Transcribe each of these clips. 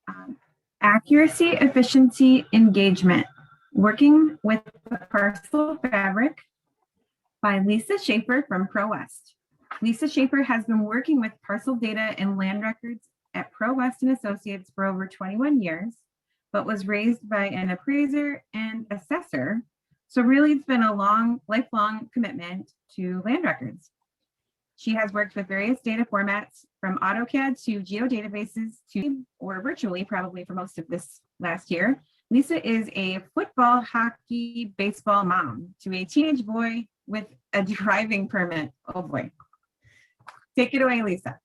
Um, Accuracy, efficiency, engagement. Working with the Parcel Fabric by Lisa Schaefer from Pro-West. Lisa Schaefer has been working with parcel data and land records at Pro-West Associates for over 21 years, but was raised by an appraiser and assessor. So really it's been a lifelong commitment to land records. She has worked with various data formats from AutoCAD to geodatabases to, or virtually probably for most of this last year. Lisa is a football, hockey, baseball mom to a teenage boy with a driving permit. Oh boy. Take it away, Lisa.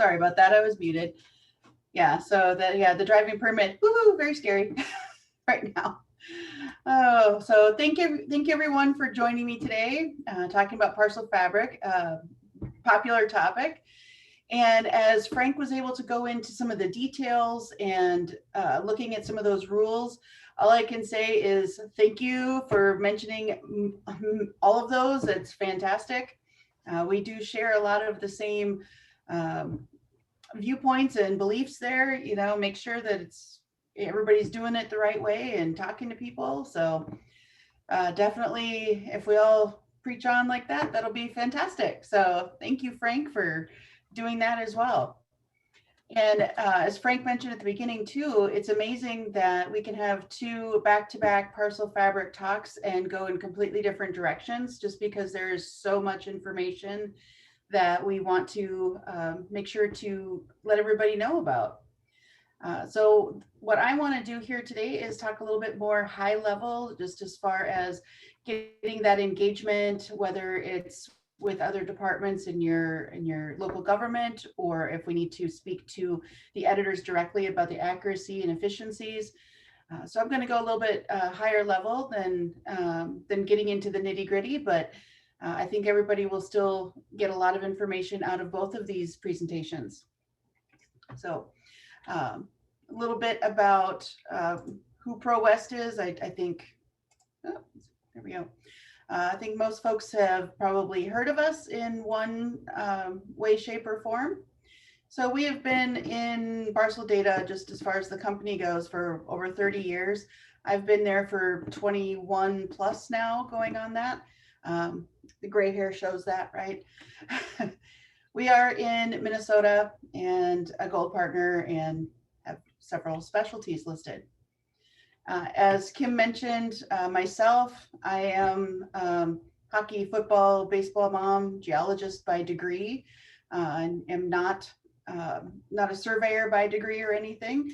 Sorry about that, I was muted. Yeah, so the driving permit, woohoo, very scary right now. Oh, so thank you everyone for joining me today, talking about Parcel Fabric, popular topic. And as Frank was able to go into some of the details and looking at some of those rules, all I can say is thank you for mentioning all of those. It's fantastic. We do share a lot of the same viewpoints and beliefs there, you know, make sure that everybody's doing it the right way and talking to people. So definitely, if we all preach on like that, that'll be fantastic. So thank you, Frank, for doing that as well. And as Frank mentioned at the beginning too, it's amazing that we can have two back-to-back Parcel Fabric talks and go in completely different directions, just because there's so much information that we want to make sure to let everybody know about. So what I want to do here today is talk a little bit more high level, just as far as getting that engagement, whether it's with other departments in your local government, or if we need to speak to the editors directly about the accuracy and efficiencies. So I'm going to go a little bit higher level than getting into the nitty gritty, but I think everybody will still get a lot of information out of both of these presentations. So a little bit about who Pro-West is. I think, oh, there we go. I think most folks have probably heard of us in one way, shape, or form. So we have been in parcel data, just as far as the company goes, for over 30 years. I've been there for 21 plus now, going on that. The gray hair shows that, right? We are in Minnesota and a gold partner and have several specialties listed. As Kim mentioned, myself, I am hockey, football, baseball mom, geologist by degree. And am not a surveyor by degree or anything.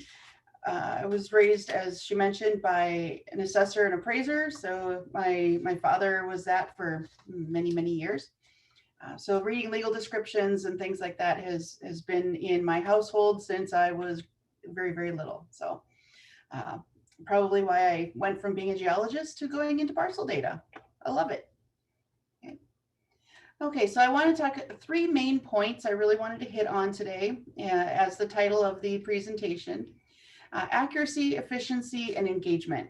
I was raised, as she mentioned, by an assessor and appraiser. So my father was that for many, many years. So reading legal descriptions and things like that has been in my household since I was very, very little. So probably why I went from being a geologist to going into parcel data. I love it. Okay, so I want to talk three main points I really wanted to hit on today as the title of the presentation: accuracy, efficiency, and engagement.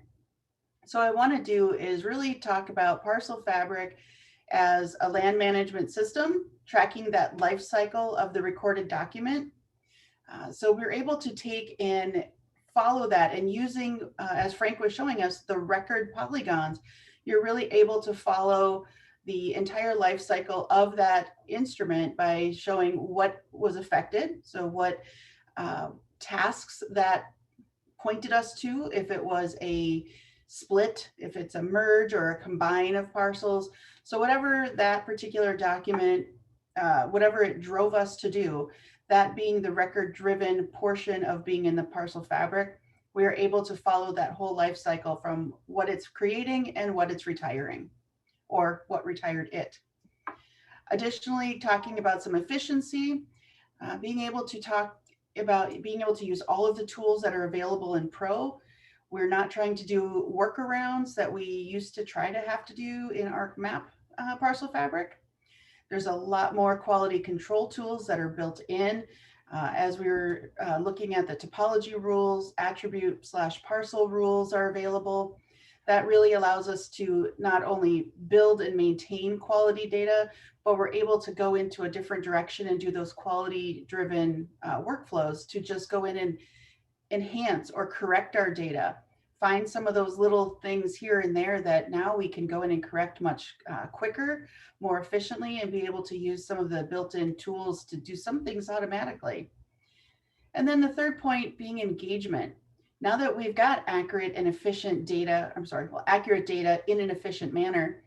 So what I want to do is really talk about Parcel Fabric as a land management system, tracking that life cycle of the recorded document. So we're able to take and follow that, and using, as Frank was showing us, the record polygons, you're really able to follow the entire life cycle of that instrument by showing what was affected. So what tasks that pointed us to, if it was a split, if it's a merge or a combine of parcels. So whatever that particular document, whatever it drove us to do, that being the record driven portion of being in the Parcel Fabric, we are able to follow that whole life cycle from what it's creating and what it's retiring, or what retired it. Additionally, talking about some efficiency, being able to talk about being able to use all of the tools that are available in Pro. We're not trying to do workarounds that we used to try to have to do in ArcMap Parcel Fabric. There's a lot more quality control tools that are built in. As we were looking at the topology rules, attribute/parcel rules are available. that really allows us to not only build and maintain quality data, but we're able to go into a different direction and do those quality driven workflows to just go in and enhance or correct our data, find some of those little things here and there that now we can go in and correct much quicker, more efficiently, and be able to use some of the built-in tools to do some things automatically. And then the third point being engagement. Now that we've got accurate and efficient data, accurate data in an efficient manner,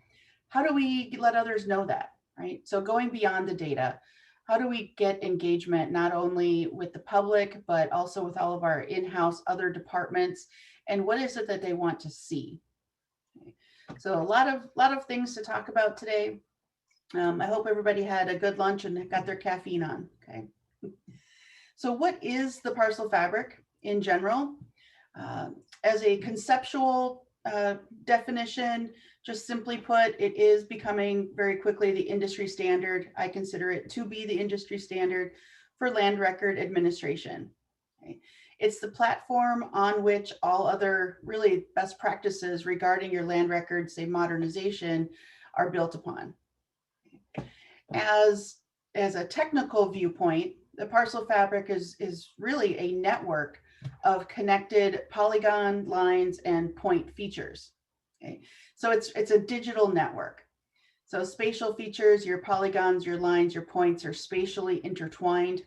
how do we let others know that, right? So going beyond the data, how do we get engagement not only with the public, but also with all of our in-house other departments? And what is it that they want to see? Okay. So a lot of things to talk about today. I hope everybody had a good lunch and got their caffeine on, okay? So what is the Parcel Fabric in general? As a conceptual definition, just simply put, it is becoming very quickly the industry standard. I consider it to be the industry standard for land record administration. Okay. It's the platform on which all other really best practices regarding your land records, say modernization, are built upon. As a technical viewpoint, the Parcel Fabric is really a network of connected polygon lines and point features. Okay, so it's a digital network. So spatial features, your polygons, your lines, your points are spatially intertwined.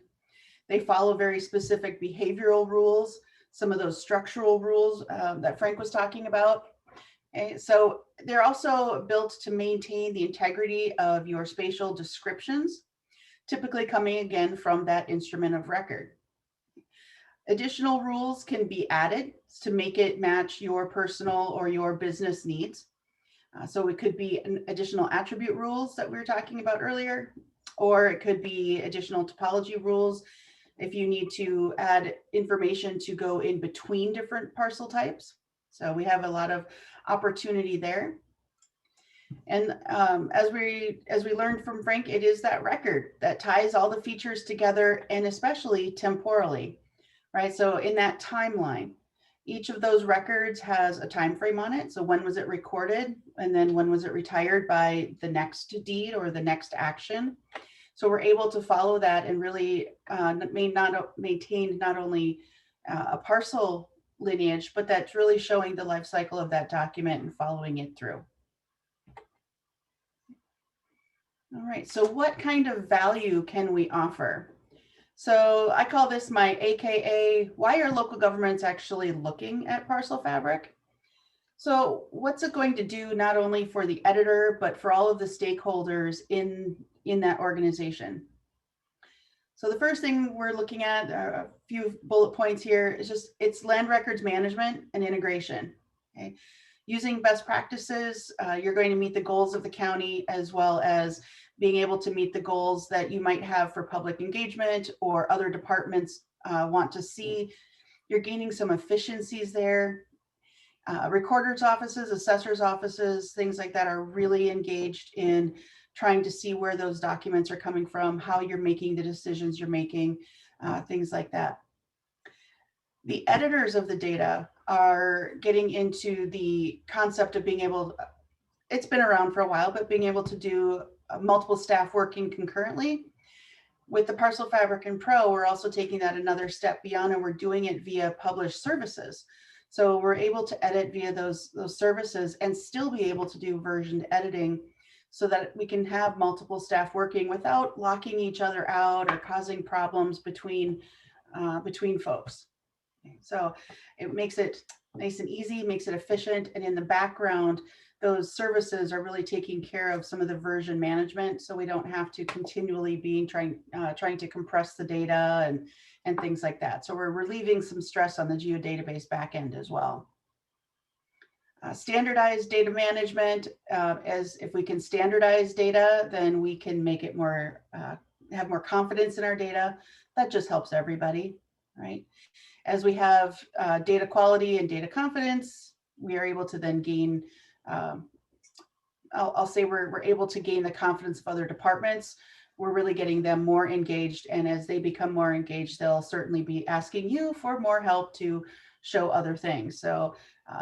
They follow very specific behavioral rules, some of those structural rules that Frank was talking about. Okay, so they're also built to maintain the integrity of your spatial descriptions, typically coming again from that instrument of record. Additional rules can be added to make it match your personal or your business needs. So it could be additional attribute rules that we were talking about earlier, or it could be additional topology rules if you need to add information to go in between different parcel types. So we have a lot of opportunity there. And as we learned from Frank, it is that record that ties all the features together, and especially temporally, right? So in that timeline, each of those records has a time frame on it. So when was it recorded? And then when was it retired by the next deed or the next action? So we're able to follow that and really maintain not only a parcel lineage, but that's really showing the life cycle of that document and following it through. All right, so what kind of value can we offer? So I call this my AKA, why are local governments actually looking at Parcel Fabric? So what's it going to do not only for the editor, but for all of the stakeholders in that organization? So the first thing we're looking at, a few bullet points here, is just it's land records management and integration. Okay? Using best practices, you're going to meet the goals of the county as well as being able to meet the goals that you might have for public engagement or other departments want to see. You're gaining some efficiencies there. Recorders' offices, assessors' offices, things like that are really engaged in trying to see where those documents are coming from, how you're making the decisions you're making, things like that. The editors of the data are getting into the concept of being able, it's been around for a while, but being able to do multiple staff working concurrently. With the Parcel Fabric and Pro, we're also taking that another step beyond, and we're doing it via published services. So we're able to edit via those services and still be able to do versioned editing so that we can have multiple staff working without locking each other out or causing problems between folks. So it makes it nice and easy, makes it efficient, and in the background, those services are really taking care of some of the version management, so we don't have to continually be trying to compress the data and things like that. So we're relieving some stress on the geodatabase backend as well. Standardized data management, as if we can standardize data, then we can make it more, have more confidence in our data. That just helps everybody, right? As we have data quality and data confidence, we are able to then gain, I'll say we're able to gain the confidence of other departments. We're really getting them more engaged, and as they become more engaged, they'll certainly be asking you for more help to show other things. So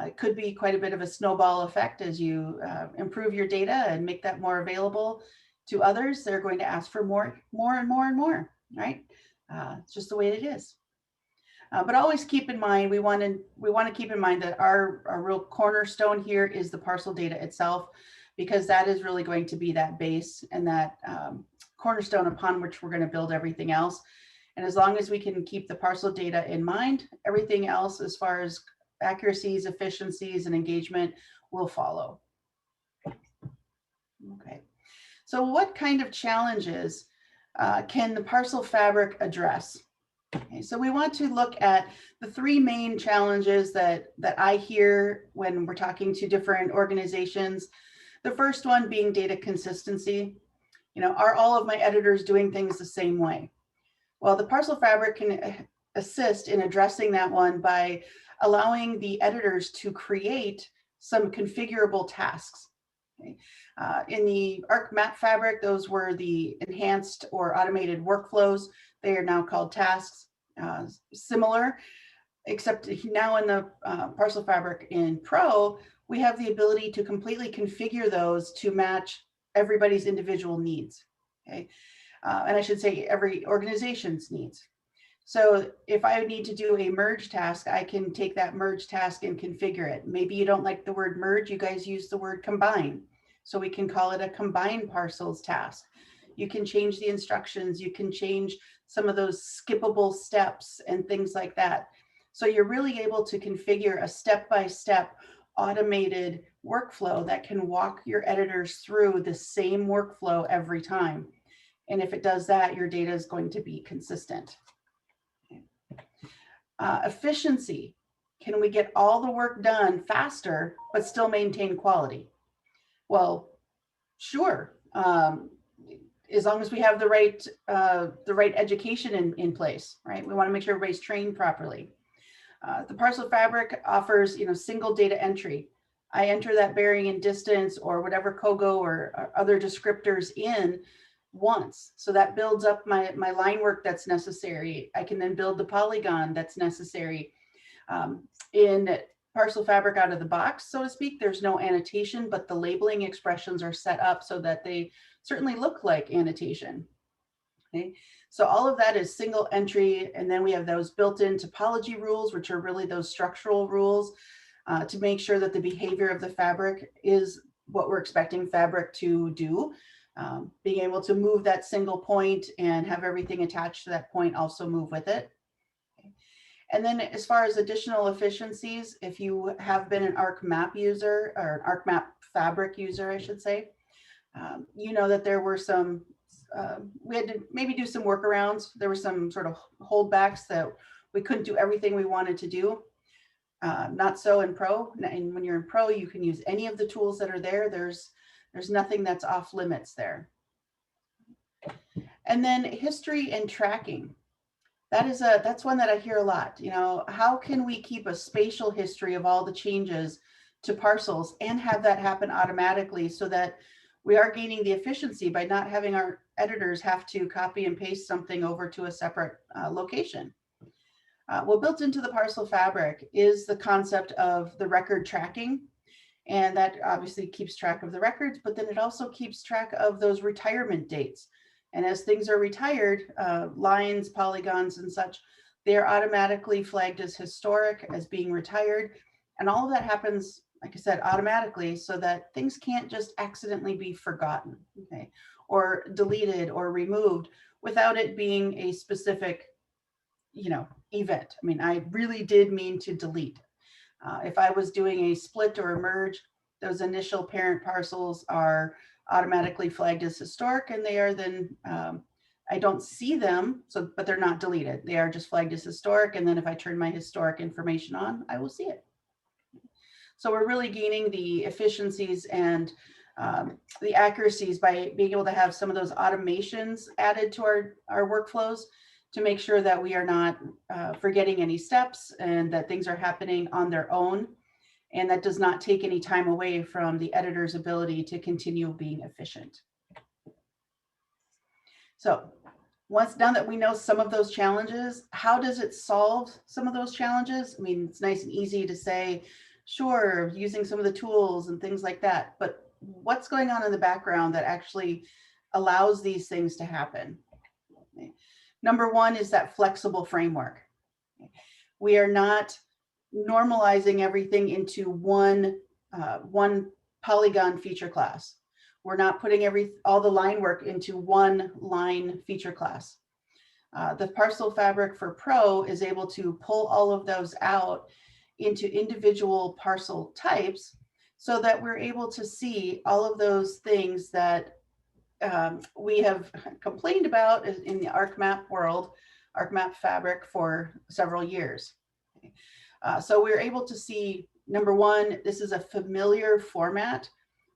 it could be quite a bit of a snowball effect as you improve your data and make that more available to others. They're going to ask for more and more, right? It's just the way it is. But always keep in mind, we want to keep in mind that our real cornerstone here is the parcel data itself, because that is really going to be that base and that cornerstone upon which we're going to build everything else. And as long as we can keep the parcel data in mind, everything else as far as accuracies, efficiencies, and engagement will follow. Okay, so what kind of challenges can the Parcel Fabric address? Okay, so we want to look at the three main challenges that I hear when we're talking to different organizations. The first one being data consistency. You know, are all of my editors doing things the same way? Well, the Parcel Fabric can assist in addressing that one by allowing the editors to create some configurable tasks. Okay. In the ArcMap Fabric, those were the enhanced or automated workflows. They are now called tasks. Similar, except now in the Parcel Fabric in Pro, we have the ability to completely configure those to match everybody's individual needs. Okay. And I should say every organization's needs. So if I need to do a merge task, I can take that merge task and configure it. Maybe you don't like the word merge, you guys use the word combine. So we can call it a combine parcels task. You can change the instructions, you can change some of those skippable steps and things like that. So you're really able to configure a step-by-step automated workflow that can walk your editors through the same workflow every time. And if it does that, your data is going to be consistent. Efficiency. Can we get all the work done faster, but still maintain quality? Well, sure. As long as we have the right education in place, right? We want to make sure everybody's trained properly. The Parcel Fabric offers, single data entry. I enter that bearing and distance or whatever COGO or other descriptors in once. So that builds up my line work that's necessary. I can then build the polygon that's necessary. In Parcel Fabric out of the box, so to speak, there's no annotation, but the labeling expressions are set up so that they certainly look like annotation. Okay, so all of that is single entry, and then we have those built-in topology rules, which are really those structural rules to make sure that the behavior of the fabric is what we're expecting Fabric to do. Being able to move that single point and have everything attached to that point also move with it. Okay. And then as far as additional efficiencies, if you have been an ArcMap user or an ArcMap Fabric user, I should say, you know that there were some, we had to maybe do some workarounds. There were some sort of holdbacks that we couldn't do everything we wanted to do. Not so in Pro. And when you're in Pro, you can use any of the tools that are there. There's nothing that's off limits there. And then history and tracking. That's one that I hear a lot. How can we keep a spatial history of all the changes to parcels and have that happen automatically so that we are gaining the efficiency by not having our editors have to copy and paste something over to a separate location? Well, built into the Parcel Fabric is the concept of the record tracking. And that obviously keeps track of the records, but then it also keeps track of those retirement dates. And as things are retired, lines, polygons, and such, they are automatically flagged as historic, as being retired. And all of that happens, like I said, automatically, so that things can't just accidentally be forgotten, okay, or deleted or removed without it being a specific, event. I mean, I really did mean to delete. If I was doing a split or a merge, those initial parent parcels are automatically flagged as historic, and they are then, I don't see them, but they're not deleted. They are just flagged as historic, and then if I turn my historic information on, I will see it. So we're really gaining the efficiencies and the accuracies by being able to have some of those automations added to our workflows to make sure that we are not forgetting any steps and that things are happening on their own. And that does not take any time away from the editor's ability to continue being efficient. So Once now that we know some of those challenges, how does it solve some of those challenges? I mean, it's nice and easy to say, sure, using some of the tools and things like that, but what's going on in the background that actually allows these things to happen? Number one is that flexible framework. We are not normalizing everything into one polygon feature class. We're not putting all the line work into one line feature class. The Parcel Fabric for Pro is able to pull all of those out into individual parcel types so that we're able to see all of those things that we have complained about in the ArcMap world, ArcMap Fabric, for several years. So we're able to see, number one, this is a familiar format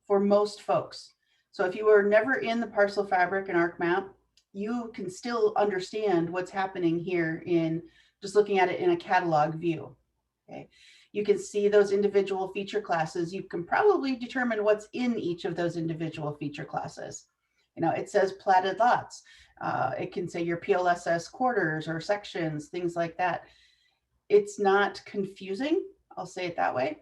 for most folks. So if you were never in the Parcel Fabric and ArcMap, you can still understand what's happening here in just looking at it in a catalog view. Okay, you can see those individual feature classes. You can probably determine what's in each of those individual feature classes. You know, it says platted lots. It can say your PLSS quarters or sections, things like that. It's not confusing, I'll say it that way.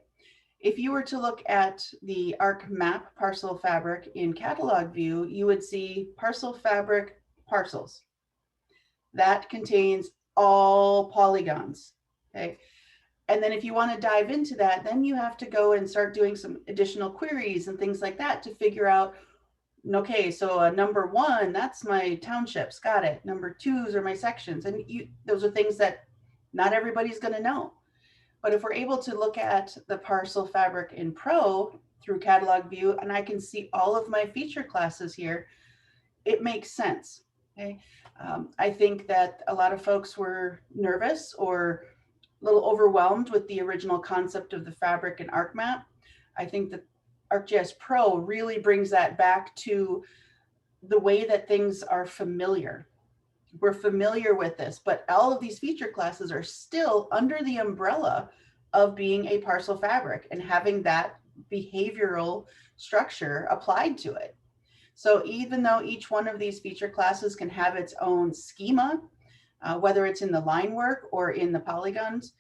If you were to look at the ArcMap Parcel Fabric in catalog view, you would see Parcel Fabric parcels. That contains all polygons, okay? And then if you want to dive into that, then you have to go and start doing some additional queries and things like that to figure out, okay, so number one, that's my townships, got it. Number twos are my sections. And those are things that not everybody's going to know. But if we're able to look at the Parcel Fabric in Pro through catalog view, and I can see all of my feature classes here, it makes sense. Okay. I think that a lot of folks were nervous or a little overwhelmed with the original concept of the fabric and ArcMap. I think that ArcGIS Pro really brings that back to the way that things are familiar. We're familiar with this, but all of these feature classes are still under the umbrella of being a parcel fabric and having that behavioral structure applied to it. So even though each one of these feature classes can have its own schema, whether it's in the line work or in the polygons,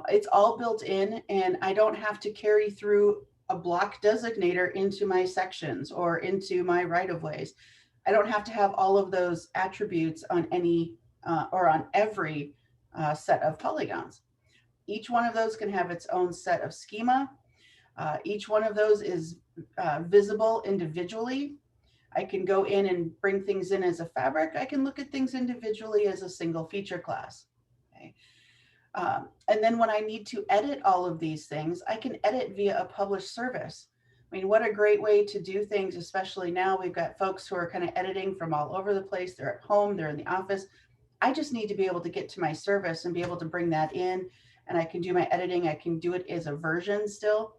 it's all built in, and I don't have to carry through a block designator into my sections or into my right-of-ways. I don't have to have all of those attributes on any or on every set of polygons. Each one of those can have its own set of schema. Each one of those is visible individually. I can go in and bring things in as a fabric. I can look at things individually as a single feature class. Okay. And then when I need to edit all of these things, I can edit via a published service. I mean, what a great way to do things, especially now we've got folks who are kind of editing from all over the place. They're at home, they're in the office. I just need to be able to get to my service and be able to bring that in, and I can do my editing. I can do it as a version still.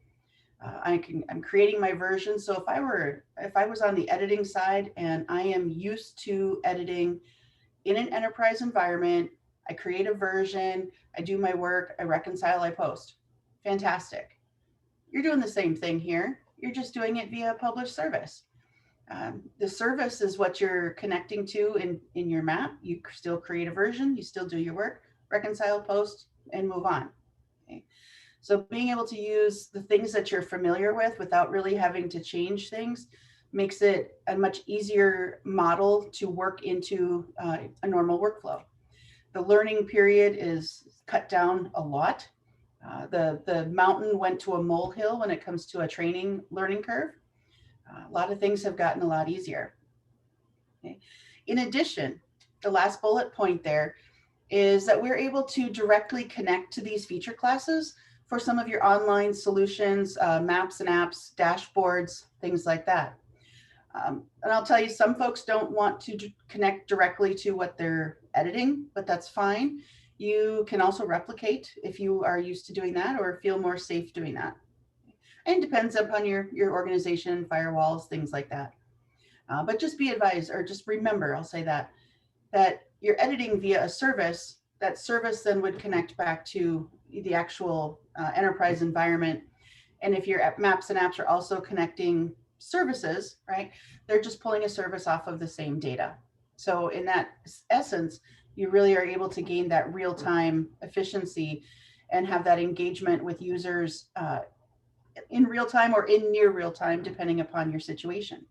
I'm creating my version. So if I was on the editing side and I am used to editing in an enterprise environment, I create a version, I do my work, I reconcile, I post. Fantastic. You're doing the same thing here. You're just doing it via a published service. The service is what you're connecting to in your map. You still create a version, you still do your work, reconcile, post, and move on. Okay. So being able to use the things that you're familiar with without really having to change things makes it a much easier model to work into a normal workflow. The learning period is cut down a lot. The mountain went to a molehill when it comes to a training learning curve. A lot of things have gotten a lot easier. Okay. In addition, the last bullet point there is that we're able to directly connect to these feature classes for some of your online solutions, maps and apps, dashboards, things like that. And I'll tell you, some folks don't want to connect directly to what they're editing, but that's fine. You can also replicate if you are used to doing that or feel more safe doing that. And it depends upon your organization, firewalls, things like that. But just be advised, or just remember, I'll say that you're editing via a service. That service then would connect back to the actual enterprise environment. And if your maps and apps are also connecting services, right, they're just pulling a service off of the same data. So in that essence, you really are able to gain that real-time efficiency and have that engagement with users in real time or in near real time, depending upon your situation.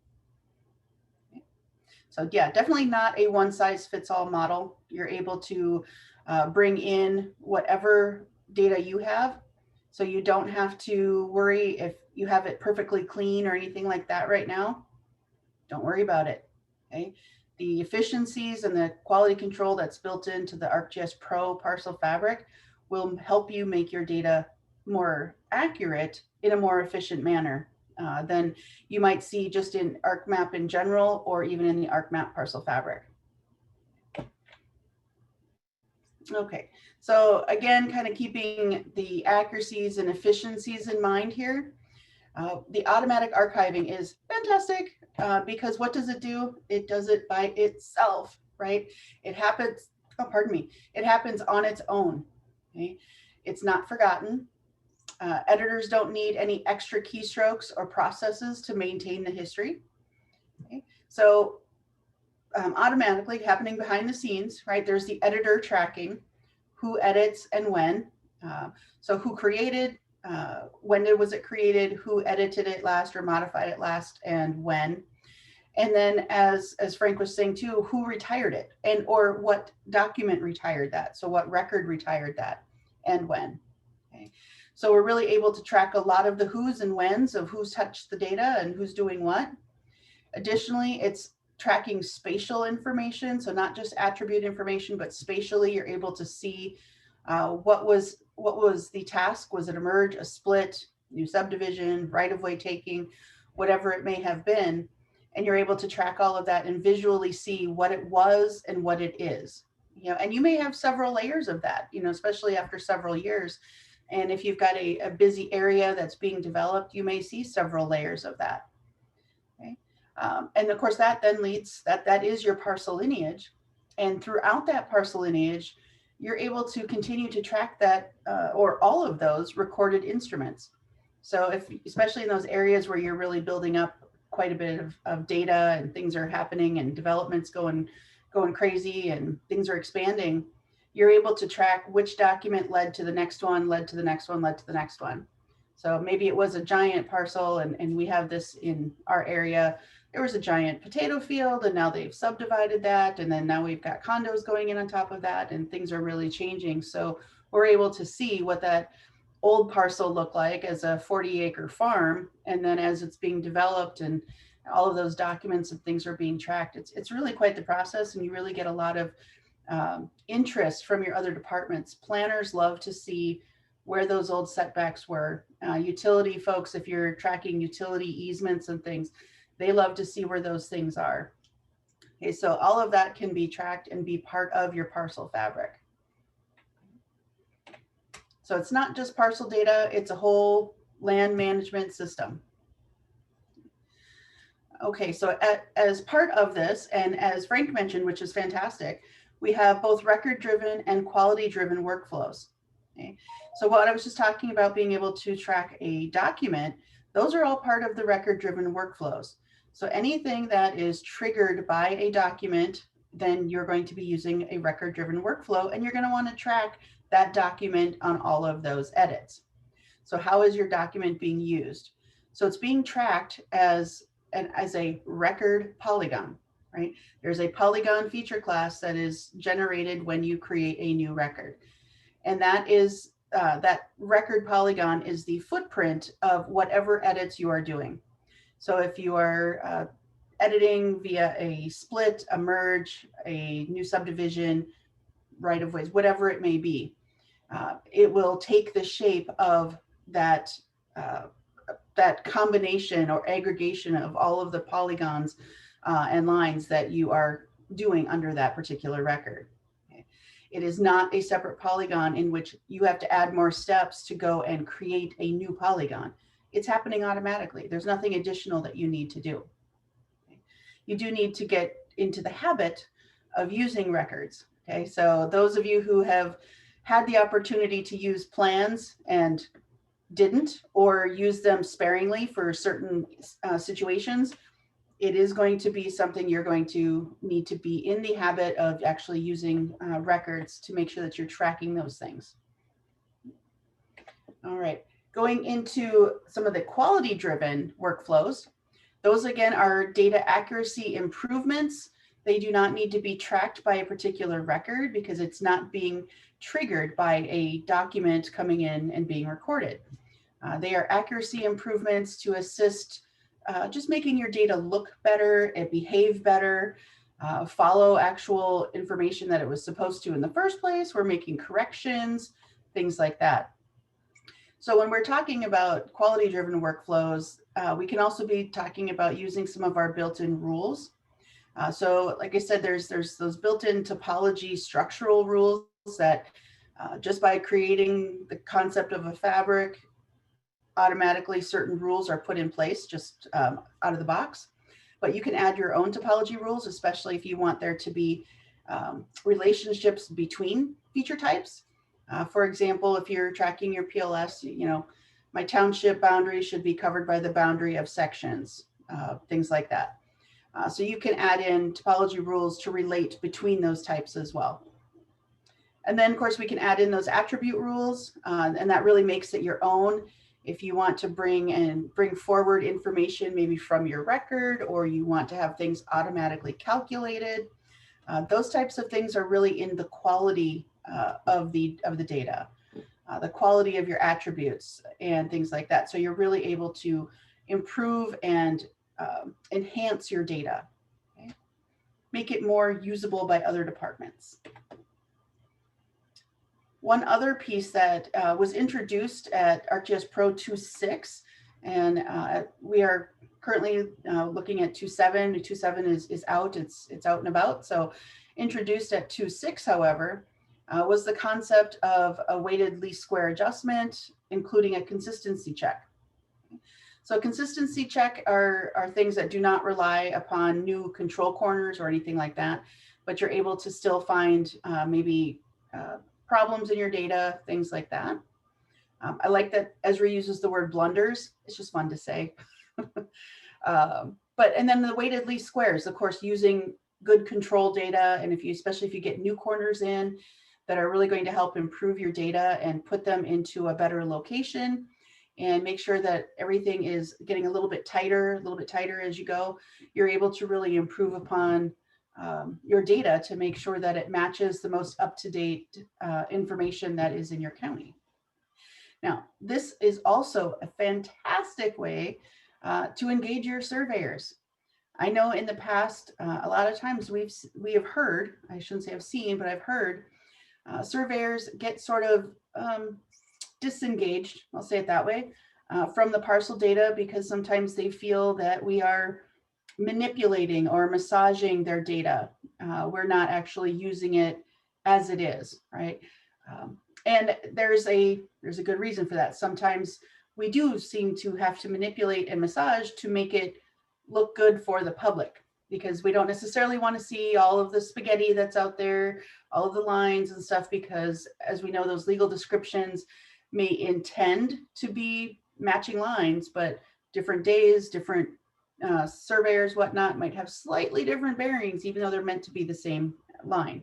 So yeah, definitely not a one size fits all model. You're able to bring in whatever data you have. So you don't have to worry if you have it perfectly clean or anything like that right now. Don't worry about it. Okay. The efficiencies and the quality control that's built into the ArcGIS Pro Parcel Fabric will help you make your data more accurate in a more efficient manner than you might see just in ArcMap in general, or even in the ArcMap Parcel Fabric. Okay, so again, kind of keeping the accuracies and efficiencies in mind here. The automatic archiving is fantastic because what does it do? It does it by itself, right? It happens, oh, pardon me, it happens on its own. Okay? It's not forgotten. Editors don't need any extra keystrokes or processes to maintain the history. Okay? So automatically happening behind the scenes, right? There's the editor tracking who edits and when. So who created, when was it created, who edited it last or modified it last, and when. And then as Frank was saying too, who retired it, and or what document retired that. So what record retired that and when. Okay. So we're really able to track a lot of the who's and when's of who's touched the data and who's doing what. Additionally, it's tracking spatial information. So not just attribute information, but spatially you're able to see what was the task. Was it a merge, a split, new subdivision, right-of-way taking, whatever it may have been. And you're able to track all of that and visually see what it was and what it is. You know, and you may have several layers of that, you know, especially after several years. And if you've got a busy area that's being developed, you may see several layers of that. Okay. And of course, that then leads, that is your parcel lineage. And throughout that parcel lineage, you're able to continue to track that or all of those recorded instruments. So if, especially in those areas where you're really building up quite a bit of data and things are happening and developments going crazy and things are expanding, you're able to track which document led to the next one, led to the next one, led to the next one. So maybe it was a giant parcel and we have this in our area. There was a giant potato field and now they've subdivided that. And then now we've got condos going in on top of that and things are really changing. So we're able to see what that old parcel looked like as a 40-acre farm. And then as it's being developed and all of those documents and things are being tracked, it's really quite the process. And you really get a lot of interest from your other departments. Planners love to see where those old setbacks were. Utility folks, if you're tracking utility easements and things, they love to see where those things are. Okay, so all of that can be tracked and be part of your parcel fabric. So it's not just parcel data, it's a whole land management system. Okay, so as part of this, and as Frank mentioned, which is fantastic, we have both record-driven and quality-driven workflows. Okay? So what I was just talking about being able to track a document, those are all part of the record-driven workflows. So anything that is triggered by a document, then you're going to be using a record-driven workflow, and you're going to want to track that document on all of those edits. So how is your document being used? So it's being tracked as a record polygon. Right? There's a polygon feature class that is generated when you create a new record. And that is, that record polygon is the footprint of whatever edits you are doing. So if you are editing via a split, a merge, a new subdivision, right-of-ways, whatever it may be, it will take the shape of that, that combination or aggregation of all of the polygons and lines that you are doing under that particular record. Okay. It is not a separate polygon in which you have to add more steps to go and create a new polygon. It's happening automatically. There's nothing additional that you need to do. Okay. You do need to get into the habit of using records. Okay, so those of you who have had the opportunity to use plans and didn't, or use them sparingly for certain situations, it is going to be something you're going to need to be in the habit of actually using records to make sure that you're tracking those things. All right, going into some of the quality-driven workflows. Those again are data accuracy improvements. They do not need to be tracked by a particular record because it's not being triggered by a document coming in and being recorded. They are accuracy improvements to assist just making your data look better, it behave better, follow actual information that it was supposed to in the first place. We're making corrections, things like that. So when we're talking about quality-driven workflows, we can also be talking about using some of our built-in rules. So like I said, there's those built-in topology structural rules that just by creating the concept of a fabric, automatically certain rules are put in place just out of the box. But you can add your own topology rules, especially if you want there to be relationships between feature types. For example, if you're tracking your PLS, you know, my township boundary should be covered by the boundary of sections, things like that. So you can add in topology rules to relate between those types as well. And then of course we can add in those attribute rules, and that really makes it your own. If you want to bring forward information maybe from your record, or you want to have things automatically calculated, those types of things are really in the quality of the data, the quality of your attributes and things like that. So you're really able to improve and enhance your data, okay? Make it more usable by other departments. One other piece that was introduced at ArcGIS Pro 2.6, and we are currently looking at 2.7. 2.7 is out, it's out and about. So introduced at 2.6, however, was the concept of a weighted least square adjustment, including a consistency check. So consistency check are things that do not rely upon new control corners or anything like that, but you're able to still find but problems in your data, things like that. I like that Ezra uses the word blunders. It's just fun to say. And then the weighted least squares, of course, using good control data. And especially if you get new corners in that are really going to help improve your data and put them into a better location and make sure that everything is getting a little bit tighter as you go, you're able to really improve upon your data to make sure that it matches the most up-to-date information that is in your county. Now, this is also a fantastic way to engage your surveyors. I know in the past, a lot of times we have heard, I shouldn't say I've seen, but I've heard surveyors get sort of disengaged, I'll say it that way, from the parcel data because sometimes they feel that we are manipulating or massaging their data. We're not actually using it as it is, right? And there's a good reason for that. Sometimes we do seem to have to manipulate and massage to make it look good for the public, because we don't necessarily want to see all of the spaghetti that's out there, all of the lines and stuff, because as we know, those legal descriptions may intend to be matching lines, but different days, different surveyors, whatnot, might have slightly different bearings, even though they're meant to be the same line.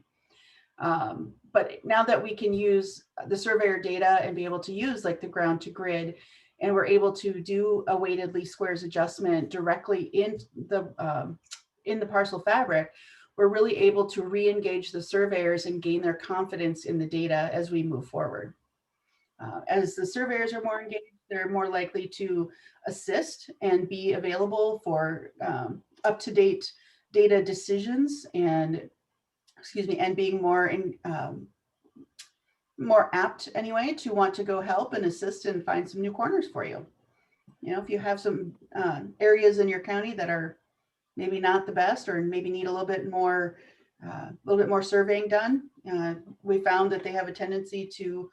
But now that we can use the surveyor data and be able to use like the ground to grid, and we're able to do a weighted least squares adjustment directly in the Parcel Fabric, we're really able to re-engage the surveyors and gain their confidence in the data as we move forward. As the surveyors are more engaged, they're more likely to assist and be available for up-to-date data decisions and, and being more apt anyway to want to go help and assist and find some new corners for you. You know, if you have some areas in your county that are maybe not the best, or maybe need a little bit more surveying done, we found that they have a tendency to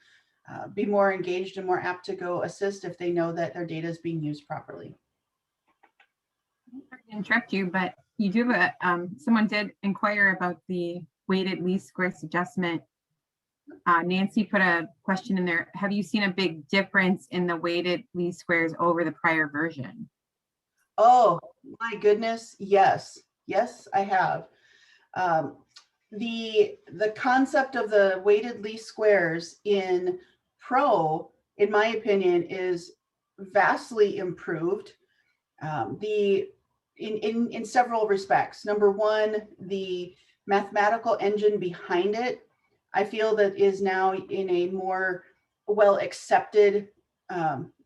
be more engaged and more apt to go assist if they know that their data is being used properly. Sorry to interrupt you, but you do have someone did inquire about the weighted least squares adjustment. Nancy put a question in there. Have you seen a big difference in the weighted least squares over the prior version? Oh, My goodness, yes. Yes, I have. Um, the concept of the weighted least squares in Pro, in my opinion, is vastly improved. In several respects. Number one, the mathematical engine behind it, I feel that is now in a more well accepted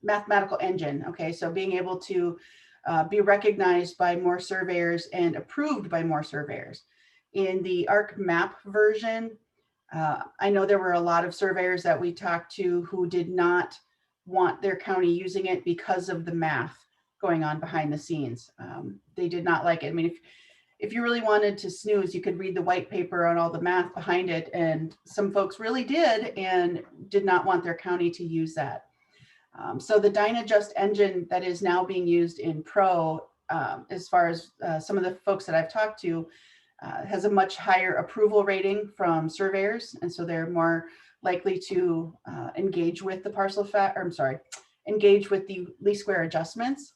mathematical engine. Okay, so being able to be recognized by more surveyors and approved by more surveyors. In the ArcMap version, I know there were a lot of surveyors that we talked to who did not want their county using it because of the math going on behind the scenes. They did not like it. I mean, if you really wanted to snooze, you could read the white paper on all the math behind it. And some folks really did and did not want their county to use that. So the DynaJust engine that is now being used in Pro, as far as some of the folks that I've talked to, has a much higher approval rating from surveyors. And so they're more likely to engage with the engage with the least square adjustments.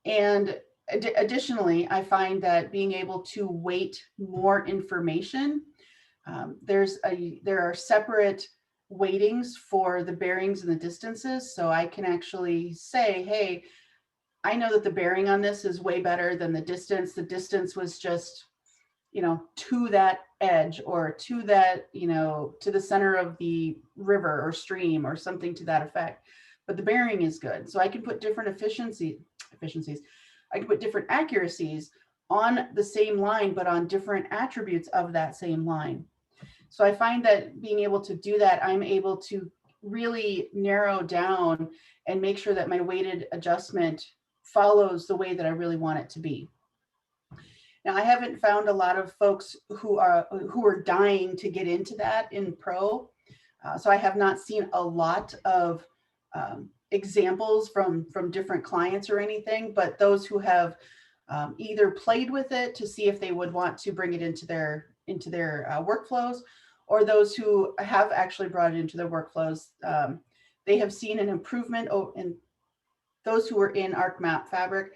And additionally, I find that being able to weight more information, there are separate weightings for the bearings and the distances. So I can actually say, hey, I know that the bearing on this is way better than the distance. The distance was just, to that edge or to that, to the center of the river or stream or something to that effect. But the bearing is good. So I can put different efficiencies. I can put different accuracies on the same line, but on different attributes of that same line. So I find that being able to do that, I'm able to really narrow down and make sure that my weighted adjustment follows the way that I really want it to be. Now, I haven't found a lot of folks who are dying to get into that in Pro. So I have not seen a lot of examples from different clients or anything, but those who have either played with it to see if they would want to bring it into their workflows, or those who have actually brought it into their workflows, they have seen an improvement in those who were in ArcMap Fabric.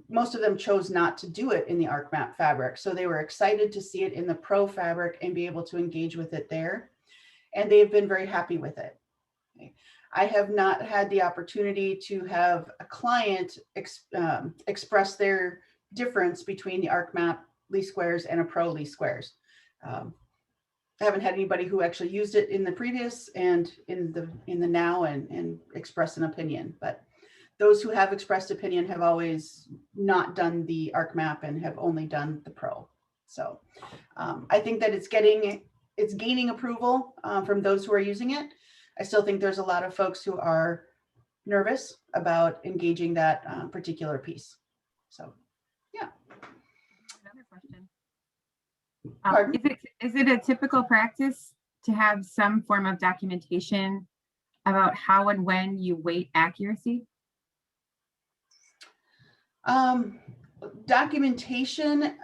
Most of them chose not to do it in the ArcMap Fabric. So they were excited to see it in the Pro Fabric and be able to engage with it there. And they've been very happy with it. Okay. I have not had the opportunity to have a client express their difference between the ArcMap least squares and a Pro least squares. I haven't had anybody who actually used it in the previous and in the now and express an opinion, but those who have expressed opinion have always not done the ArcMap and have only done the Pro. So I think that it's gaining approval from those who are using it. I still think there's a lot of folks who are nervous about engaging that particular piece. So, yeah. Another question. Is it a typical practice to have some form of documentation about how and when you weight accuracy? Documentation,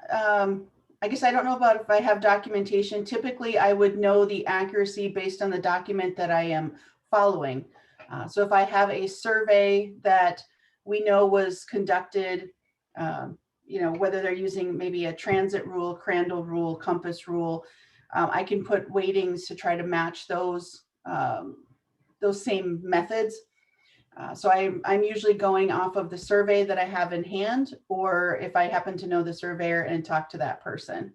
I guess I don't know about if I have documentation. Typically, I would know the accuracy based on the document that I am following. So if I have a survey that we know was conducted, whether they're using maybe a transit rule, Crandall rule, compass rule, I can put weightings to try to match those same methods. So I'm usually going off of the survey that I have in hand, or if I happen to know the surveyor and talk to that person.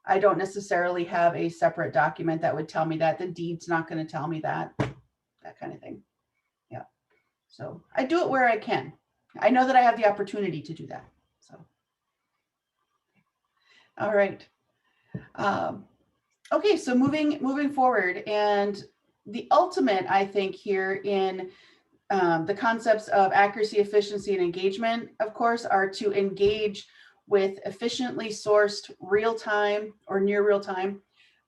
I don't necessarily have a separate document that would tell me that. The deed's not going to tell me that kind of thing. Yeah. So I do it where I can. I know that I have the opportunity to do that. So, all right. Okay, so moving forward, and the ultimate, I think, here in the concepts of accuracy, efficiency, and engagement, of course, are to engage with efficiently sourced real-time or near real-time,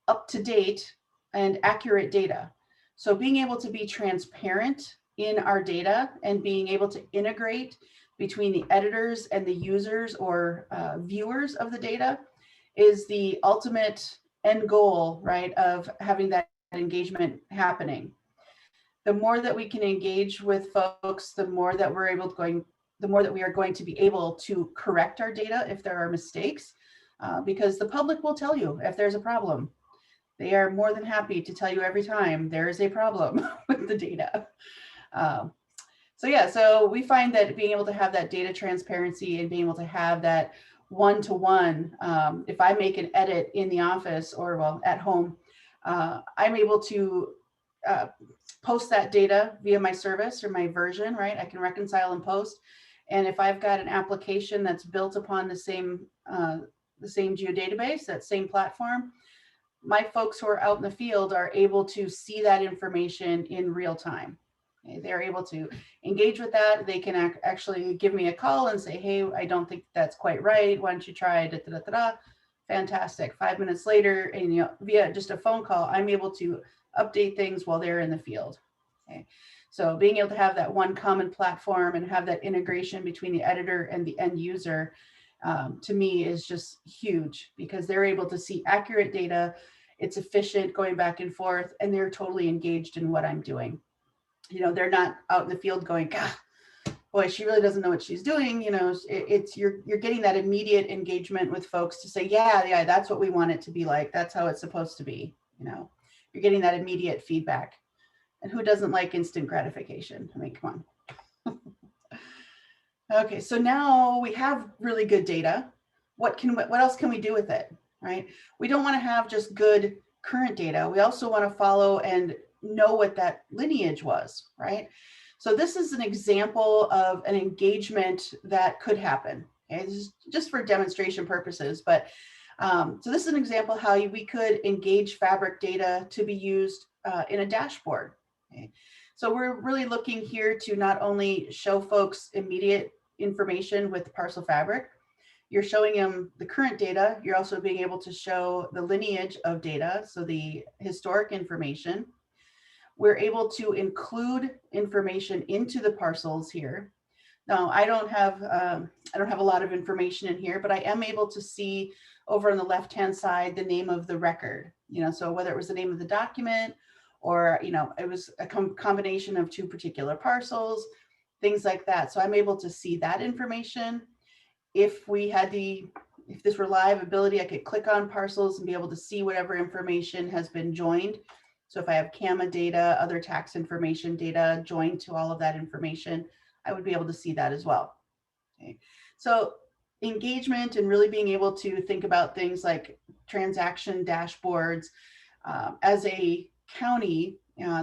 up-to-date, and accurate data. So being able to be transparent in our data and being able to integrate between the editors and the users or viewers of the data is the ultimate end goal, right, of having that engagement happening. The more that we can engage with folks, the more that we're able to the more that we are going to be able to correct our data if there are mistakes, because the public will tell you if there's a problem. They are more than happy to tell you every time there is a problem with the data. So yeah, so we find that being able to have that data transparency and being able to have that one-to-one, if I make an edit in the office or well at home, I'm able to post that data via my service or my version, right? I can reconcile and post. And if I've got an application that's built upon the same geodatabase, that same platform, my folks who are out in the field are able to see that information in real time. Okay, they're able to engage with that. They can actually give me a call and say, hey, I don't think that's quite right. Why don't you try da, da, da, da, da. Fantastic. 5 minutes later, and via just a phone call, I'm able to update things while they're in the field. Okay. So being able to have that one common platform and have that integration between the editor and the end user, to me is just huge, because they're able to see accurate data. It's efficient going back and forth, and they're totally engaged in what I'm doing. They're not out in the field going, God, boy, she really doesn't know what she's doing. You're getting that immediate engagement with folks to say, yeah, that's what we want it to be like. That's how it's supposed to be. You're getting that immediate feedback. And who doesn't like instant gratification? I mean, come on. Okay, so now we have really good data. What else can we do with it, right? We don't want to have just good current data. We also want to follow and know what that lineage was, right? So this is an example of an engagement that could happen. Okay, this is just for demonstration purposes, but so this is an example how we could engage Fabric data to be used in a dashboard. Okay. So we're really looking here to not only show folks immediate information with Parcel Fabric, you're showing them the current data. You're also being able to show the lineage of data, so the historic information. We're able to include information into the parcels here. Now, I don't have a lot of information in here, but I am able to see over on the left-hand side the name of the record. So whether it was the name of the document or it was a combination of two particular parcels, things like that. So I'm able to see that information. If this were live ability, I could click on parcels and be able to see whatever information has been joined. So if I have CAMA data, other tax information data joined to all of that information, I would be able to see that as well. Okay. So engagement and really being able to think about things like transaction dashboards. As a county,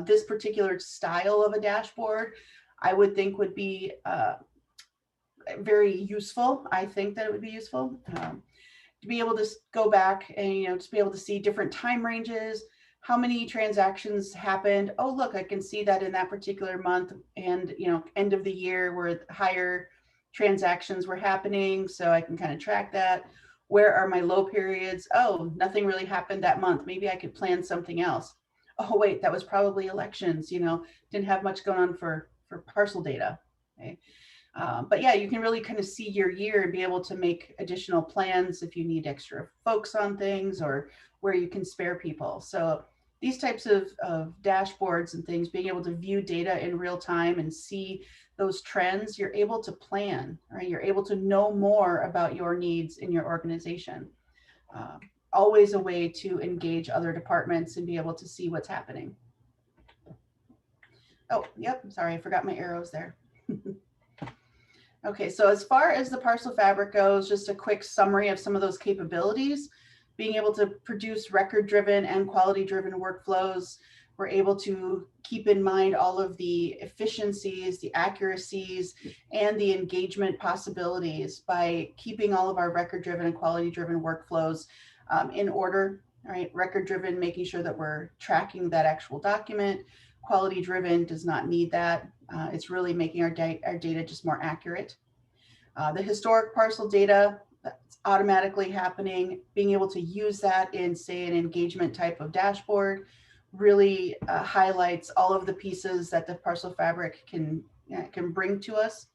this particular style of a dashboard, I would think would be very useful. I think that it would be useful to be able to go back and just be able to see different time ranges, how many transactions happened. Oh, look, I can see that in that particular month and end of the year where higher transactions were happening, so I can kind of track that. Where are my low periods? Oh, nothing really happened that month. Maybe I could plan something else. Oh, wait, that was probably elections. Didn't have much going on for parcel data. Okay. But yeah, you can really kind of see your year and be able to make additional plans if you need extra folks on things or where you can spare people. So these types of dashboards and things, being able to view data in real time and see those trends, you're able to plan, right? You're able to know more about your needs in your organization. Always a way to engage other departments and be able to see what's happening. Oh, yep, sorry, I forgot my arrows there. Okay, so as far as the Parcel Fabric goes, just a quick summary of some of those capabilities. Being able to produce record-driven and quality-driven workflows. We're able to keep in mind all of the efficiencies, the accuracies, and the engagement possibilities by keeping all of our record-driven and quality-driven workflows in order, right? Record-driven, making sure that we're tracking that actual document. Quality-driven does not need that. It's really making our data just more accurate. The historic parcel data, that's automatically happening. Being able to use that in, say, an engagement type of dashboard really highlights all of the pieces that the Parcel Fabric can bring to us.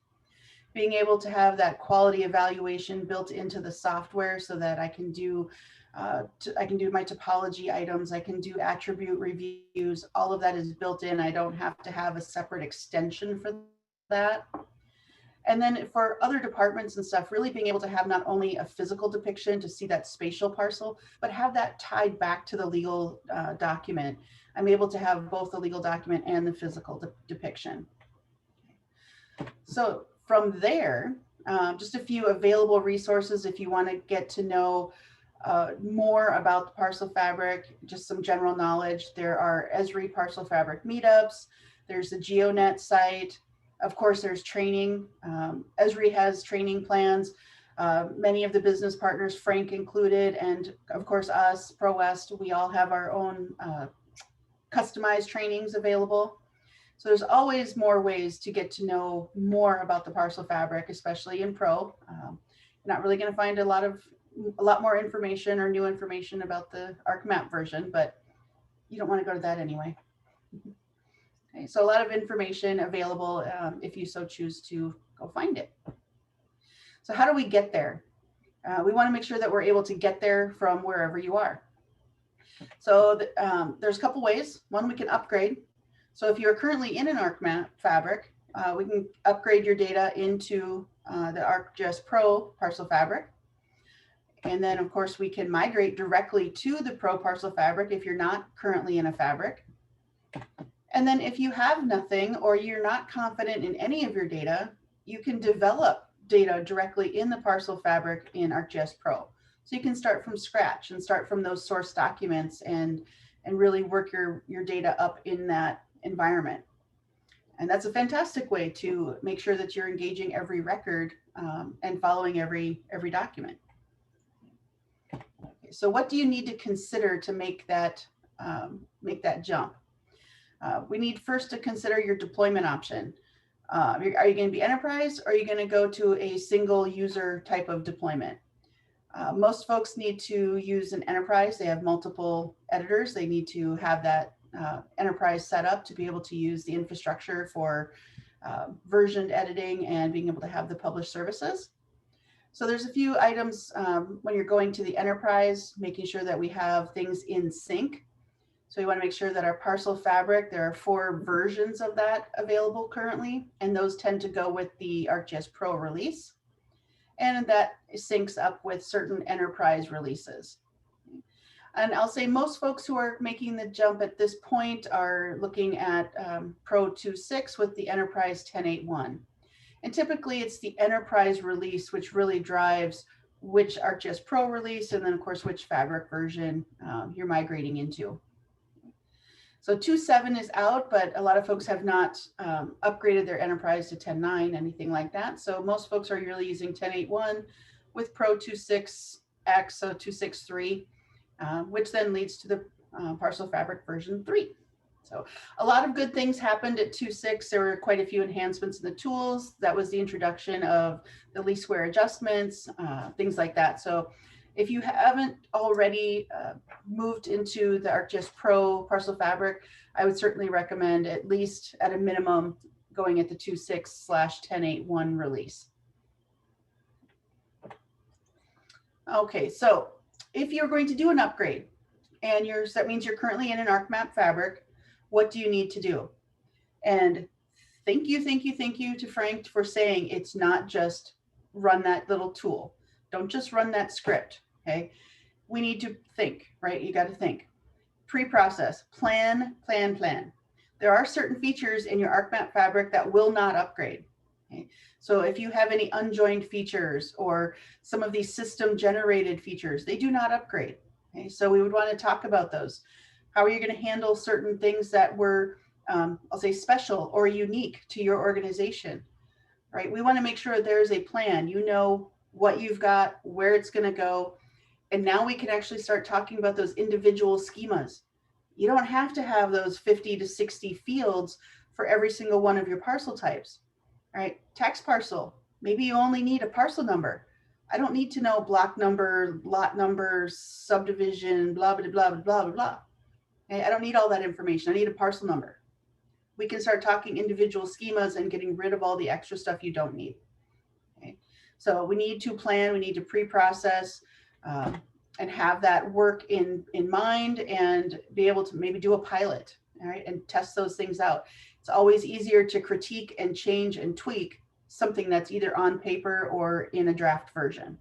Being able to have that quality evaluation built into the software so that I can do my topology items, I can do attribute reviews, all of that is built in. I don't have to have a separate extension for that. And then for other departments and stuff, really being able to have not only a physical depiction to see that spatial parcel, but have that tied back to the legal document. I'm able to have both the legal document and the physical depiction. So from there, just a few available resources if you want to get to know more about the Parcel Fabric, just some general knowledge. There are Esri Parcel Fabric meetups. There's the GeoNet site. Of course, there's training. Esri has training plans. Many of the business partners, Frank included, and of course us, Pro-West, we all have our own customized trainings available. So there's always more ways to get to know more about the Parcel Fabric, especially in Pro. You're not really going to find a lot more information or new information about the ArcMap version, but you don't want to go to that anyway. Okay, so a lot of information available if you so choose to go find it. So how do we get there? We want to make sure that we're able to get there from wherever you are. So there's a couple ways. One, we can upgrade. So if you're currently in an ArcMap Fabric, we can upgrade your data into the ArcGIS Pro Parcel Fabric. And then of course we can migrate directly to the Pro Parcel Fabric if you're not currently in a fabric. And then if you have nothing or you're not confident in any of your data, you can develop data directly in the Parcel Fabric in ArcGIS Pro. So you can start from scratch and start from those source documents and really work your data up in that environment. And that's a fantastic way to make sure that you're engaging every record and following every document. Okay, so what do you need to consider to make that jump? We need first to consider your deployment option. Are you going to be enterprise or are you going to go to a single user type of deployment? Most folks need to use an enterprise. They have multiple editors. They need to have that enterprise set up to be able to use the infrastructure for versioned editing and being able to have the published services. So there's a few items when you're going to the enterprise, making sure that we have things in sync. So we want to make sure that our Parcel Fabric, there are 4 versions of that available currently, and those tend to go with the ArcGIS Pro release. And that syncs up with certain enterprise releases. And I'll say most folks who are making the jump at this point are looking at Pro 2.6 with the Enterprise 10.8.1. And typically it's the enterprise release which really drives which ArcGIS Pro release, and then of course which Fabric version you're migrating into. So 2.7 is out, but a lot of folks have not upgraded their enterprise to 10.9, anything like that. So most folks are really using 10.8.1 with Pro 2.6X, so 2.6.3, which then leads to the Parcel Fabric version 3. So a lot of good things happened at 2.6. There were quite a few enhancements in the tools. That was the introduction of the least square adjustments, things like that. So if you haven't already moved into the ArcGIS Pro Parcel Fabric, I would certainly recommend at least at a minimum going at the 2.6/10.8.1 release. Okay, so if you're going to do an upgrade and that means you're currently in an ArcMap Fabric, what do you need to do? And thank you to Frank for saying it's not just run that little tool. Don't just run that script, okay? We need to think, right? You got to think. Pre-process, plan. There are certain features in your ArcMap Fabric that will not upgrade, okay? So if you have any unjoined features or some of these system-generated features, they do not upgrade, okay? So we would want to talk about those. How are you going to handle certain things that were, I'll say, special or unique to your organization, right? We want to make sure there's a plan. You know what you've got, where it's going to go. And now we can actually start talking about those individual schemas. You don't have to have those 50 to 60 fields for every single one of your parcel types, right? Tax parcel, maybe you only need a parcel number. I don't need to know block number, lot number, subdivision, blah, blah, blah, blah, blah, blah. Okay? I don't need all that information. I need a parcel number. We can start talking individual schemas and getting rid of all the extra stuff you don't need. Okay? So we need to plan, we need to pre-process and have that work in mind and be able to maybe do a pilot, all right, and test those things out. It's always easier to critique and change and tweak something that's either on paper or in a draft version.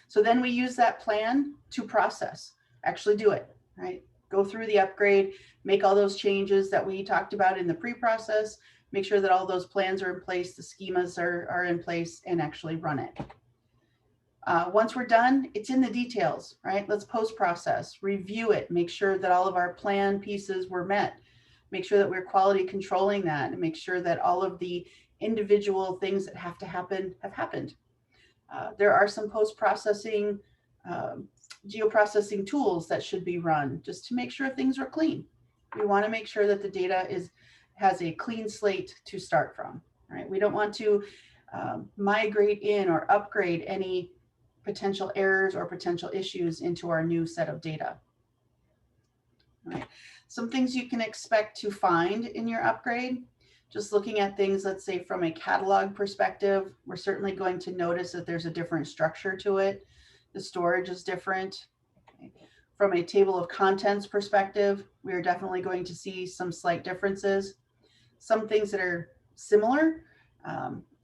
So then we use that plan to process, actually do it, right? Go through the upgrade, make all those changes that we talked about in the pre-process, make sure that all those plans are in place, the schemas are in place, and actually run it. Once we're done, it's in the details, right? Let's post-process, review it, make sure that all of our plan pieces were met, make sure that we're quality controlling that, and make sure that all of the individual things that have to happen have happened. There are some post-processing geoprocessing tools that should be run just to make sure things are clean. We want to make sure that the data has a clean slate to start from, right? We don't want to migrate in or upgrade any potential errors or potential issues into our new set of data. All right. Some things you can expect to find in your upgrade. Just looking at things, let's say from a catalog perspective, we're certainly going to notice that there's a different structure to it. The storage is different. Okay. From a table of contents perspective, we are definitely going to see some slight differences. Some things that are similar.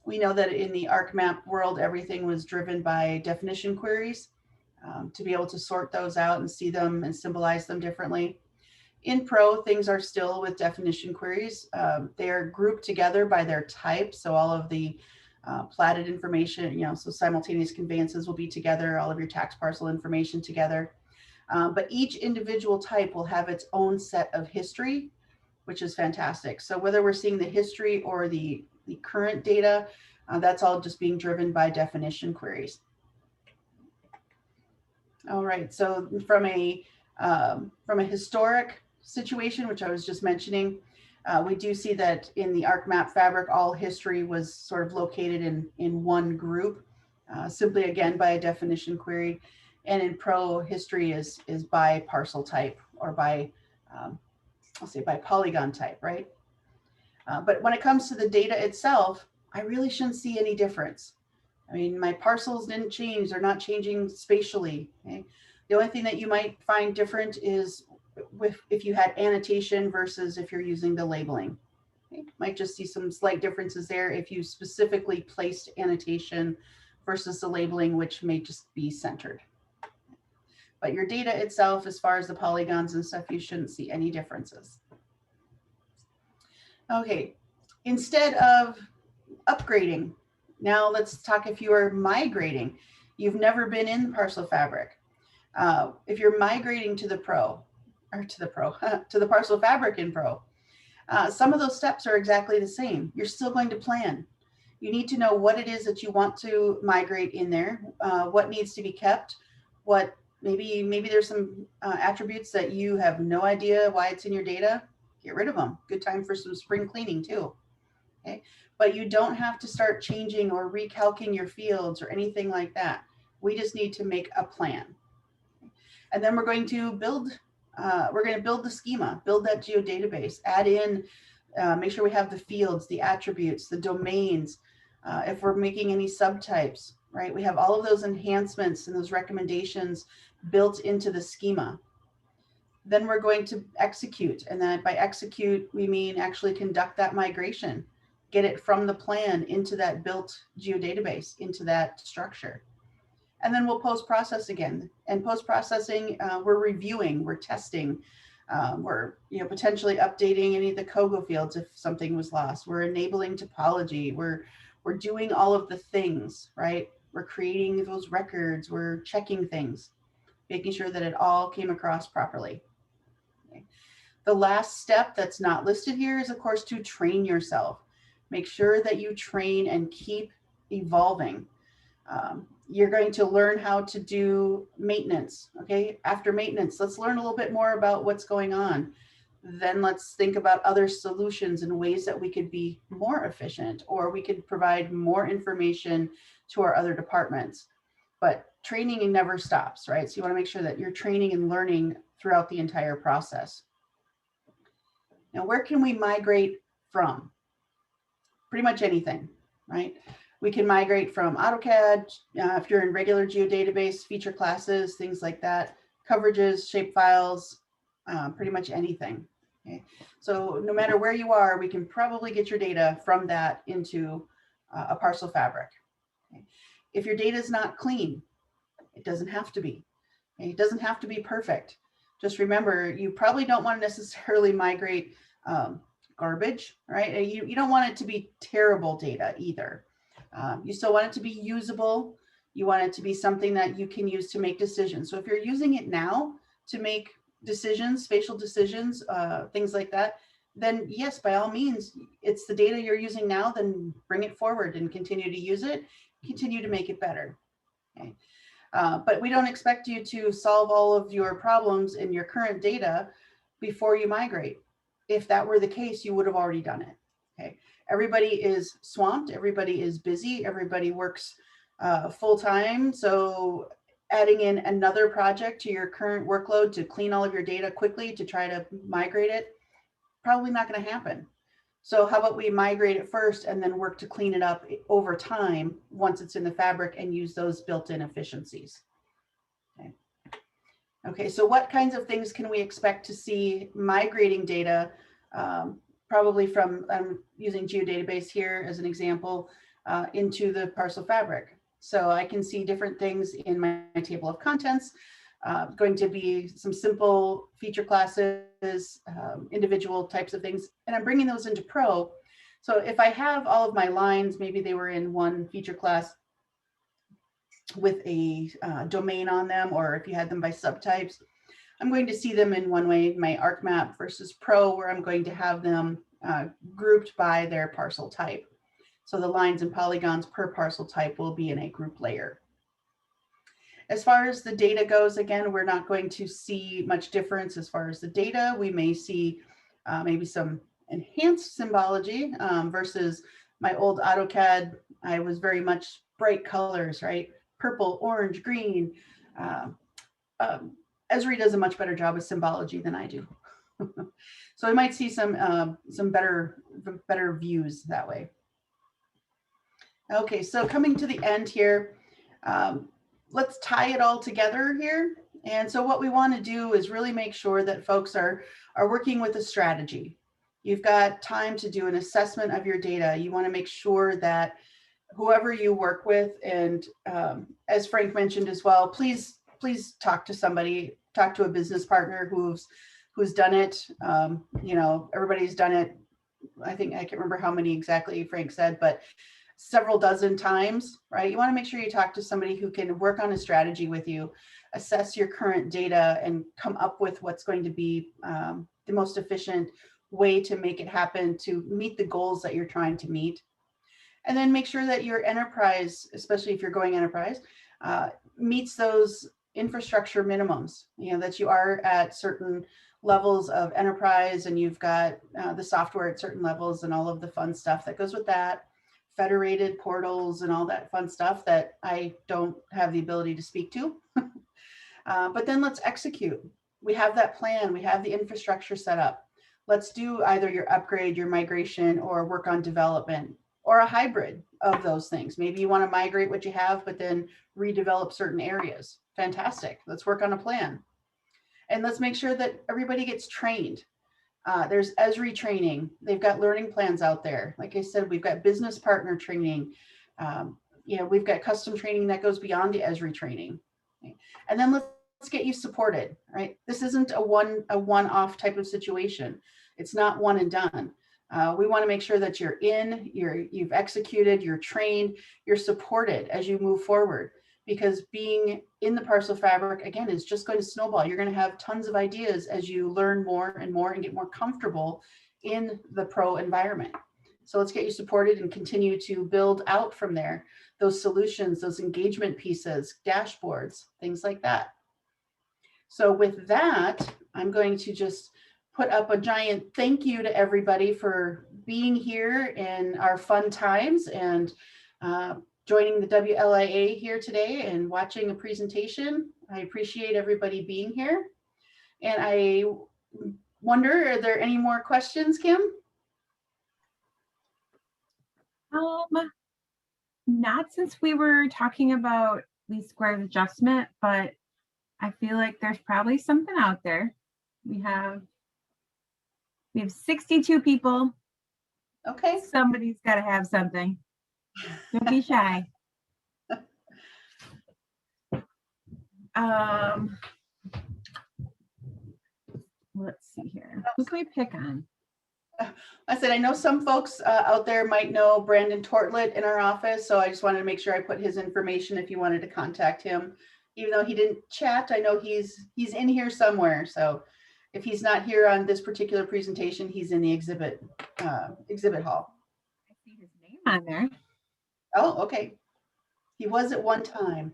We know that in the ArcMap world, everything was driven by definition queries to be able to sort those out and see them and symbolize them differently. In Pro, things are still with definition queries. They are grouped together by their type. So all of the platted information, so simultaneous conveyances will be together, all of your tax parcel information together. But each individual type will have its own set of history, which is fantastic. So whether we're seeing the history or the current data, that's all just being driven by definition queries. All right, so from a historic situation, which I was just mentioning, we do see that in the ArcMap fabric, all history was sort of located in one group, simply again by a definition query. And in Pro, history is by parcel type or by, I'll say by polygon type, right? But when it comes to the data itself, I really shouldn't see any difference. I mean, my parcels didn't change. They're not changing spatially. Okay? The only thing that you might find different is if you had annotation versus if you're using the labeling. Okay? Might just see some slight differences there if you specifically placed annotation versus the labeling, which may just be centered. But your data itself, as far as the polygons and stuff, you shouldn't see any differences. Okay, instead of upgrading, now let's talk if you are migrating. You've never been in Parcel Fabric. If you're migrating to the Pro, or to the Parcel Fabric in Pro, some of those steps are exactly the same. You're still going to plan. You need to know what it is that you want to migrate in there, what needs to be kept, what maybe there's some attributes that you have no idea why it's in your data. Get rid of them. Good time for some spring cleaning too. Okay, but you don't have to start changing or recalcing your fields or anything like that. We just need to make a plan. And then we're going to build the schema, build that geodatabase, add in, make sure we have the fields, the attributes, the domains, if we're making any subtypes, right? We have all of those enhancements and those recommendations built into the schema. Then we're going to execute. And then by execute, we mean actually conduct that migration, get it from the plan into that built geodatabase, into that structure. And then we'll post-process again. And post-processing, we're reviewing, we're testing, we're potentially updating any of the COGO fields if something was lost. We're enabling topology. We're doing all of the things, right? We're creating those records. We're checking things, making sure that it all came across properly. Okay. The last step that's not listed here is, of course, to train yourself. Make sure that you train and keep evolving. You're going to learn how to do maintenance. Okay. After maintenance, let's learn a little bit more about what's going on. Then let's think about other solutions and ways that we could be more efficient, or we could provide more information to our other departments. But training never stops, right? So you want to make sure that you're training and learning throughout the entire process. Now, where can we migrate from? Pretty much anything, right? We can migrate from AutoCAD, if you're in regular geodatabase, feature classes, things like that, coverages, shapefiles, pretty much anything. Okay? So no matter where you are, we can probably get your data from that into a Parcel Fabric. Okay. If your data is not clean, it doesn't have to be. Okay. It doesn't have to be perfect. Just remember, you probably don't want to necessarily migrate garbage, right? You don't want it to be terrible data either. You still want it to be usable. You want it to be something that you can use to make decisions. So if you're using it now to make decisions, spatial decisions, things like that, then yes, by all means, it's the data you're using now, then bring it forward and continue to use it, continue to make it better. Okay. But we don't expect you to solve all of your problems in your current data before you migrate. If that were the case, you would have already done it. Okay. Everybody is swamped. Everybody is busy. Everybody works full time. So adding in another project to your current workload to clean all of your data quickly to try to migrate it, probably not going to happen. So how about we migrate it first and then work to clean it up over time once it's in the fabric and use those built-in efficiencies. Okay. Okay, so what kinds of things can we expect to see migrating data, probably from, I'm using geodatabase here as an example, into the Parcel Fabric. So I can see different things in my table of contents, going to be some simple feature classes, individual types of things, and I'm bringing those into Pro. So if I have all of my lines, maybe they were in one feature class with a domain on them, or if you had them by subtypes, I'm going to see them in one way, my ArcMap versus Pro, where I'm going to have them grouped by their parcel type. So the lines and polygons per parcel type will be in a group layer. As far as the data goes, again, we're not going to see much difference as far as the data. We may see maybe some enhanced symbology versus my old AutoCAD. I was very much bright colors, right? Purple, orange, green. Esri does a much better job with symbology than I do. So we might see some better views that way. Okay, so coming to the end here, let's tie it all together here. And so what we want to do is really make sure that folks are working with a strategy. You've got time to do an assessment of your data. You want to make sure that whoever you work with, and as Frank mentioned as well, please talk to somebody, talk to a business partner who's done it. You know, everybody's done it. I think I can't remember how many exactly Frank said, but several dozen times, right? You want to make sure you talk to somebody who can work on a strategy with you, assess your current data, and come up with what's going to be the most efficient way to make it happen to meet the goals that you're trying to meet. And then make sure that your enterprise, especially if you're going enterprise, meets those infrastructure minimums, you know, that you are at certain levels of enterprise and you've got the software at certain levels and all of the fun stuff that goes with that. Federated portals and all that fun stuff that I don't have the ability to speak to. But then let's execute. We have that plan. We have the infrastructure set up. Let's do either your upgrade, your migration, or work on development, or a hybrid of those things. Maybe you want to migrate what you have, but then redevelop certain areas. Fantastic. Let's work on a plan. And let's make sure that everybody gets trained. There's Esri training. They've got learning plans out there. Like I said, we've got business partner training. You know, we've got custom training that goes beyond the Esri training. Okay. And then let's get you supported, right? This isn't a one-off type of situation. It's not one and done. We want to make sure that you're you've executed, you're trained, you're supported as you move forward. Because being in the Parcel Fabric, again, is just going to snowball. You're going to have tons of ideas as you learn more and more and get more comfortable in the Pro environment. So let's get you supported and continue to build out from there, those solutions, those engagement pieces, dashboards, things like that. So with that, I'm going to just put up a giant thank you to everybody for being here in our fun times and joining the WLIA here today and watching a presentation. I appreciate everybody being here. And I wonder, are there any more questions, Kim? Not since we were talking about least squares adjustment, but I feel like there's probably something out there. We have 62 people. Okay. Somebody's got to have something. Don't be shy. Let's see here. Who can we pick on? I said, I know some folks out there might know Brandon Tortlet in our office, so I just wanted to make sure I put his information if you wanted to contact him. Even though he didn't chat, I know he's in here somewhere. So if he's not here on this particular presentation, he's in the exhibit hall. I see his name on there. Oh, okay. He was at one time.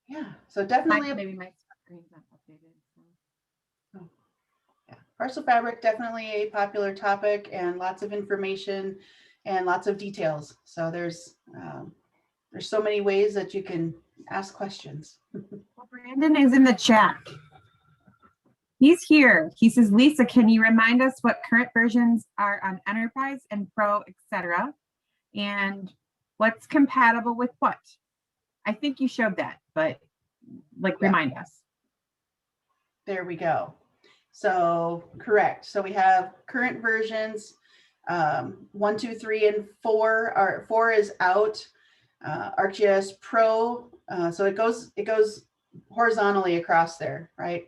Yeah, so definitely. Maybe my screen's not updated. So. Yeah. Parcel Fabric, definitely a popular topic and lots of information and lots of details. So there's so many ways that you can ask questions. Well, Brandon is in the chat. He's here. He says, Lisa, can you remind us what current versions are on Enterprise and Pro, etc., and what's compatible with what? I think you showed that, but like, Yeah. Remind us. There we go. So correct. So we have current versions 1, 2, 3, and 4. 4 is out. ArcGIS Pro. So it goes horizontally across there, right?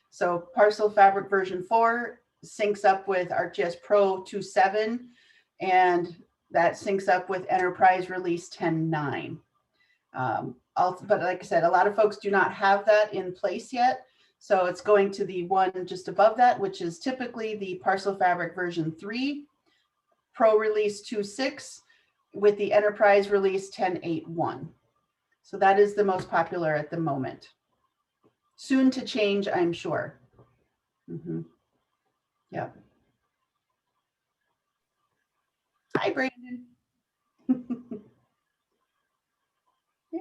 So Parcel Fabric version 4 syncs up with ArcGIS Pro 2.7, and that syncs up with Enterprise Release 10.9. But like I said, a lot of folks do not have that in place yet. So it's going to the one just above that, which is typically the Parcel Fabric version 3, Pro Release 2.6, with the Enterprise Release 10.8.1. So that is the most popular at the moment. Soon to change, I'm sure. Yep. Hi, Brandon. Yeah.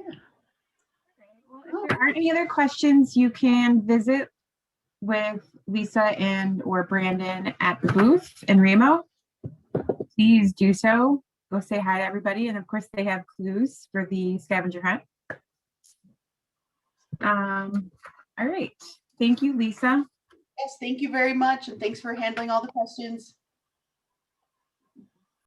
Well, if there aren't any other questions, you can visit with Lisa and or Brandon at the booth in Remo. Please do so. Go say hi to everybody. And of course, they have clues for the scavenger hunt. All right. Thank you, Lisa. Yes, thank you very much. And thanks for handling all the questions.